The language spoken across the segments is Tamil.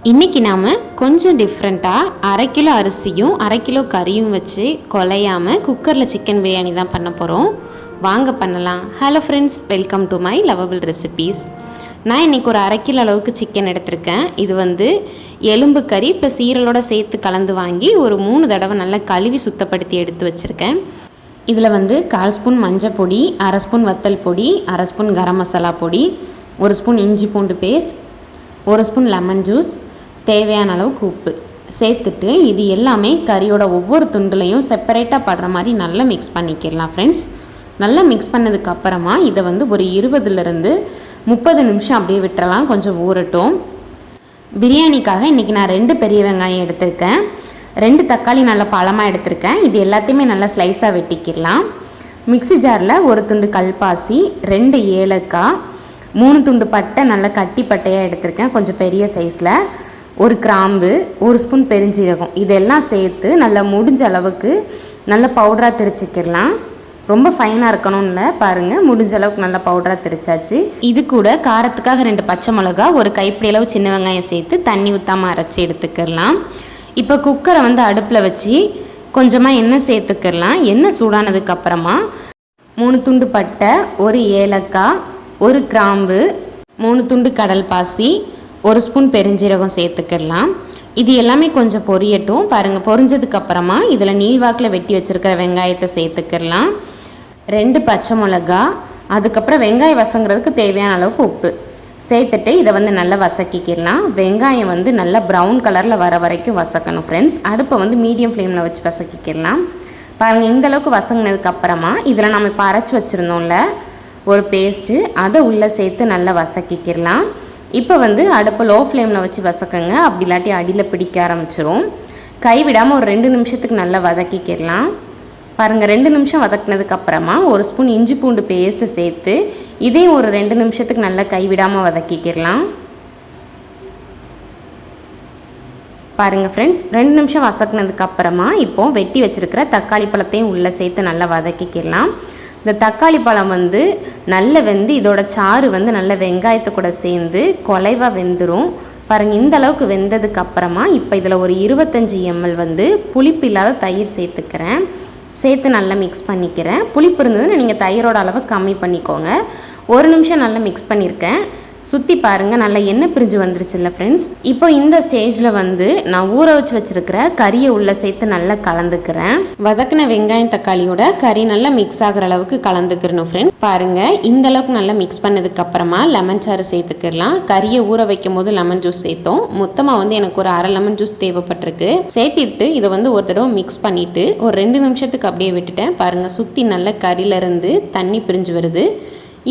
இன்றைக்கி நாம் கொஞ்சம் டிஃப்ரெண்ட்டாக 1/2 கிலோ அரிசியும் 1/2 கிலோ கறியும் வச்சு குலையாமல் குக்கரில் சிக்கன் பிரியாணி தான் பண்ண போகிறோம். வாங்க பண்ணலாம். Hello friends, welcome to my lovable recipes. நான் இன்றைக்கி ஒரு 1/2 கிலோ அளவுக்கு சிக்கன் எடுத்திருக்கேன். இது எலும்பு கறி ப்ளஸ் ஈரலோடு சேர்த்து கலந்து வாங்கி ஒரு 3 தடவை நல்லா கழுவி சுத்தப்படுத்தி எடுத்து வச்சுருக்கேன். இதில் 1/4 ஸ்பூன் மஞ்சள் பொடி, 1/2 ஸ்பூன் வத்தல் பொடி, 1/2 ஸ்பூன் கரம் மசாலா பொடி, 1 ஸ்பூன் இஞ்சி பூண்டு பேஸ்ட், 1 ஸ்பூன் லெமன் ஜூஸ், தேவையான அளவுக்கு உப்பு சேர்த்துட்டு இது எல்லாமே கறியோட ஒவ்வொரு துண்டுலையும் செப்பரேட்டாக படுற மாதிரி நல்லா மிக்ஸ் பண்ணிக்கிடலாம் ஃப்ரெண்ட்ஸ். நல்லா மிக்ஸ் பண்ணதுக்கப்புறமா இதை ஒரு 20லேருந்து 30 நிமிஷம் அப்படியே விட்டுறலாம், கொஞ்சம் ஊறட்டும். பிரியாணிக்காக இன்றைக்கி நான் 2 பெரிய வெங்காயம் எடுத்திருக்கேன், 2 தக்காளி நல்லா பழமாக எடுத்திருக்கேன். இது எல்லாத்தையுமே நல்லா ஸ்லைஸாக வெட்டிக்கிடலாம். மிக்ஸி ஜாரில் 1 துண்டு கல்பாசி, 2 ஏலக்காய், 3 துண்டு பட்டை நல்லா கட்டி பட்டையாக எடுத்திருக்கேன், கொஞ்சம் பெரிய சைஸில், 1 கிராம்பு, 1 ஸ்பூன் பெருஞ்சீரகம், இதெல்லாம் சேர்த்து நல்லா முடிஞ்ச அளவுக்கு நல்லா பவுடராக திரிச்சிக்கிடலாம். ரொம்ப ஃபைனாக இருக்கணும்னு இல்லை, பாருங்கள் முடிஞ்ச அளவுக்கு நல்லா பவுடராக திரிச்சாச்சு. இது கூட காரத்துக்காக 2 பச்சை மிளகா, 1 கைப்பிடி அளவு சின்ன வெங்காயம் சேர்த்து தண்ணி ஊற்றாமல் அரைச்சி எடுத்துக்கிடலாம். இப்போ குக்கரை அடுப்பில் வச்சு கொஞ்சமாக எண்ணெய் சேர்த்துக்கிடலாம். எண்ணெய் சூடானதுக்கப்புறமா 3 துண்டு பட்டை, 1 ஏலக்காய், 1 கிராம்பு, 3 துண்டு கடல் பாசி, 1 ஸ்பூன் பெருஞ்சீரகம் சேர்த்துக்கிடலாம். இது எல்லாமே கொஞ்சம் பொரியட்டும். பாருங்கள், பொரிஞ்சதுக்கப்புறமா இதில் நீள்வாக்கில் வெட்டி வச்சுருக்கிற வெங்காயத்தை சேர்த்துக்கிடலாம். 2 பச்சை மிளகா, அதுக்கப்புறம் வெங்காயம் வசங்கிறதுக்கு தேவையான அளவுக்கு உப்பு சேர்த்துட்டு இதை நல்லா வசக்கிக்கிடலாம். வெங்காயம் நல்லா ப்ரௌன் கலரில் வர வரைக்கும் வசக்கணும் ஃப்ரெண்ட்ஸ். அடுப்பை மீடியம் ஃப்ளேமில் வச்சு வசக்கிக்கிடலாம். பாருங்கள், இந்தளவுக்கு வசங்கினதுக்கப்புறமா இதில் நம்ம இப்போ அரைச்சி வச்சுருந்தோம்ல ஒரு பேஸ்ட்டு, அதை உள்ளே சேர்த்து நல்லா வசக்கிக்கிடலாம். இப்போ அடுப்பை லோ ஃப்ளேமில் வச்சு வசக்குங்க, அப்படி இல்லாட்டி அடியில் பிடிக்க ஆரம்பிச்சிரும். கைவிடாமல் ஒரு 2 நிமிஷத்துக்கு நல்லா வதக்கிக்கிடலாம். பாருங்கள், 2 நிமிஷம் வதக்கினதுக்கப்புறமா 1 ஸ்பூன் இஞ்சி பூண்டு பேஸ்ட்டு சேர்த்து இதையும் ஒரு 2 நிமிஷத்துக்கு நல்லா கைவிடாமல் வதக்கிக்கிடலாம். பாருங்கள் ஃப்ரெண்ட்ஸ், 2 நிமிஷம் வதக்கினதுக்கப்புறமா இப்போது வெட்டி வச்சுருக்கிற தக்காளி பழத்தையும் உள்ளே சேர்த்து நல்லா வதக்கிக்கிடலாம். இந்த தக்காளி பழம் நல்ல வெந்து இதோட சாறு நல்ல வெங்காயத்தை கூட சேர்ந்து குலைவாக வெந்துடும். பாருங்கள், இந்த அளவுக்கு வெந்ததுக்கப்புறமா இப்போ இதில் ஒரு 25 ml புளிப்பு இல்லாத தயிர் சேர்த்துக்கிறேன். சேர்த்து நல்லா மிக்ஸ் பண்ணிக்கிறேன். புளிப்பு இருந்ததுன்னு நீங்கள் தயிரோட அளவை கம்மி பண்ணிக்கோங்க. 1 நிமிஷம் நல்லா மிக்ஸ் பண்ணியிருக்கேன். சுற்றி பாருங்கள், நல்லா எண்ணெய் பிரிஞ்சு வந்துருச்சுல்ல ஃப்ரெண்ட்ஸ். இப்போ இந்த ஸ்டேஜில் நான் ஊற வச்சு வச்சுருக்கிற கறியை உள்ளே சேர்த்து நல்லா கலந்துக்கிறேன். வதக்கின வெங்காயம் தக்காளியோட கறி நல்லா மிக்ஸ் ஆகிற அளவுக்கு கலந்துக்கிறணும் ஃப்ரெண்ட்ஸ். பாருங்கள், இந்த அளவுக்கு நல்லா மிக்ஸ் பண்ணதுக்கப்புறமா லெமன் சாறு சேர்த்துக்கிடலாம். கறியை ஊற வைக்கும் போது லெமன் ஜூஸ் சேர்த்தோம். மொத்தமாக எனக்கு ஒரு 1/2 லெமன் ஜூஸ் தேவைப்பட்டிருக்கு. சேர்த்துட்டு இதை ஒரு தடவை மிக்ஸ் பண்ணிவிட்டு ஒரு 2 நிமிஷத்துக்கு அப்படியே விட்டுட்டேன். பாருங்கள், சுற்றி நல்ல கறியிலேருந்து தண்ணி பிரிஞ்சு வருது.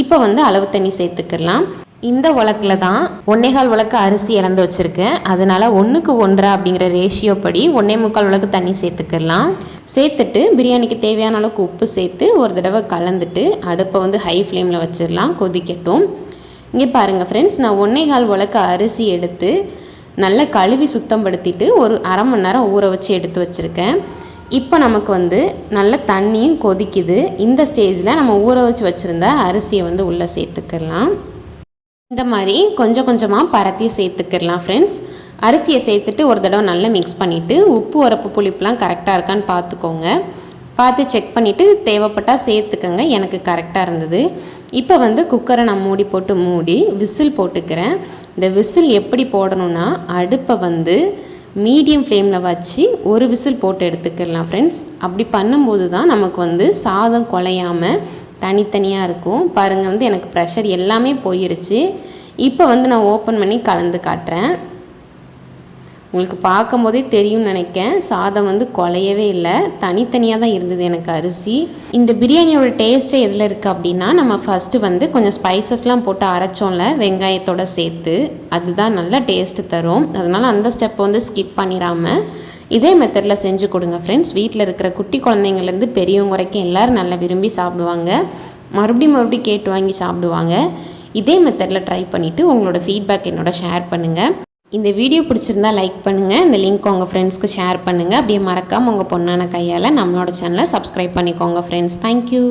இப்போ அளவு தண்ணி சேர்த்துக்கிடலாம். இந்த உலக்கில் தான் 1/4 உலக்கு அரிசி இறந்து வச்சுருக்கேன். அதனால் 1:1 அப்படிங்கிற ரேஷியோ படி 1/4 உலக்கு தண்ணி சேர்த்துக்கலாம். சேர்த்துட்டு பிரியாணிக்கு தேவையான அளவுக்கு உப்பு சேர்த்து ஒரு தடவை கலந்துட்டு அடுப்பை ஹை ஃப்ளேமில் வச்சிடலாம், கொதிக்கட்டும். இங்கே பாருங்கள் ஃப்ரெண்ட்ஸ், நான் 1/4 உலக்கு அரிசி எடுத்து நல்லா கழுவி சுத்தம் படுத்திட்டு ஒரு 1/2 மணி நேரம் ஊற வச்சு எடுத்து வச்சுருக்கேன். இப்போ நமக்கு நல்ல தண்ணியும் கொதிக்குது. இந்த ஸ்டேஜில் நம்ம ஊற வச்சு வச்சுருந்த அரிசியை உள்ளே சேர்த்துக்கலாம். இந்த மாதிரி கொஞ்சம் கொஞ்சமாக பரத்தி சேர்த்துக்கிடலாம் ஃப்ரெண்ட்ஸ். அரிசியை சேர்த்துட்டு ஒரு தடவை நல்லா மிக்ஸ் பண்ணிவிட்டு உப்பு உரப்பு புளிப்புலாம் கரெக்டாக இருக்கான்னு பார்த்துக்கோங்க. பார்த்து செக் பண்ணிவிட்டு தேவைப்பட்டால் சேர்த்துக்கோங்க. எனக்கு கரெக்டாக இருந்தது. இப்போ குக்கரை நான் மூடி விசில் போட்டுக்கிறேன். இந்த விசில் எப்படி போடணுன்னா அடுப்பை மீடியம் ஃப்ளேமில் வச்சு ஒரு விசில் போட்டு எடுத்துக்கிடலாம் ஃப்ரெண்ட்ஸ். அப்படி பண்ணும்போது தான் நமக்கு சாதம் குலையாமல் தனித்தனியாக இருக்கும். பாருங்கள், எனக்கு ப்ரெஷர் எல்லாமே போயிருச்சு. இப்போ நான் ஓப்பன் பண்ணி கலந்து காட்டுறேன். உங்களுக்கு பார்க்கும் போதே தெரியும்னு நினைக்கிறேன். சாதம் குலையவே இல்லை, தனித்தனியாக தான் இருந்தது எனக்கு அரிசி. இந்த பிரியாணியோட டேஸ்ட்டு எதில் இருக்குது அப்படின்னா, நம்ம ஃபஸ்ட்டு கொஞ்சம் ஸ்பைசஸ்லாம் போட்டு அரைச்சோம்ல வெங்காயத்தோடு சேர்த்து, அதுதான் நல்லா டேஸ்ட்டு தரும். அதனால் அந்த ஸ்டெப்பை ஸ்கிப் பண்ணிடாமல் இதே மெத்தடில் செஞ்சு கொடுங்க ஃப்ரெண்ட்ஸ். வீட்டில் இருக்கிற குட்டி குழந்தைங்கள்லேருந்து பெரியவங்க வரைக்கும் எல்லோரும் நல்லா விரும்பி சாப்பிடுவாங்க, மறுபடியும் கேட்டு வாங்கி சாப்பிடுவாங்க. இதே மெத்தடில் ட்ரை பண்ணிவிட்டு உங்களோட ஃபீட்பேக் என்னோட ஷேர் பண்ணுங்கள். இந்த வீடியோ பிடிச்சிருந்தா லைக் பண்ணுங்கள், இந்த லிங்க் உங்கள் ஃப்ரெண்ட்ஸ்க்கு ஷேர் பண்ணுங்கள். அப்படியே மறக்காமல் உங்கள் பொண்ணான கையால் நம்மளோட சேனலை சப்ஸ்கிரைப் பண்ணிக்கோங்க ஃப்ரெண்ட்ஸ். தேங்க்யூ.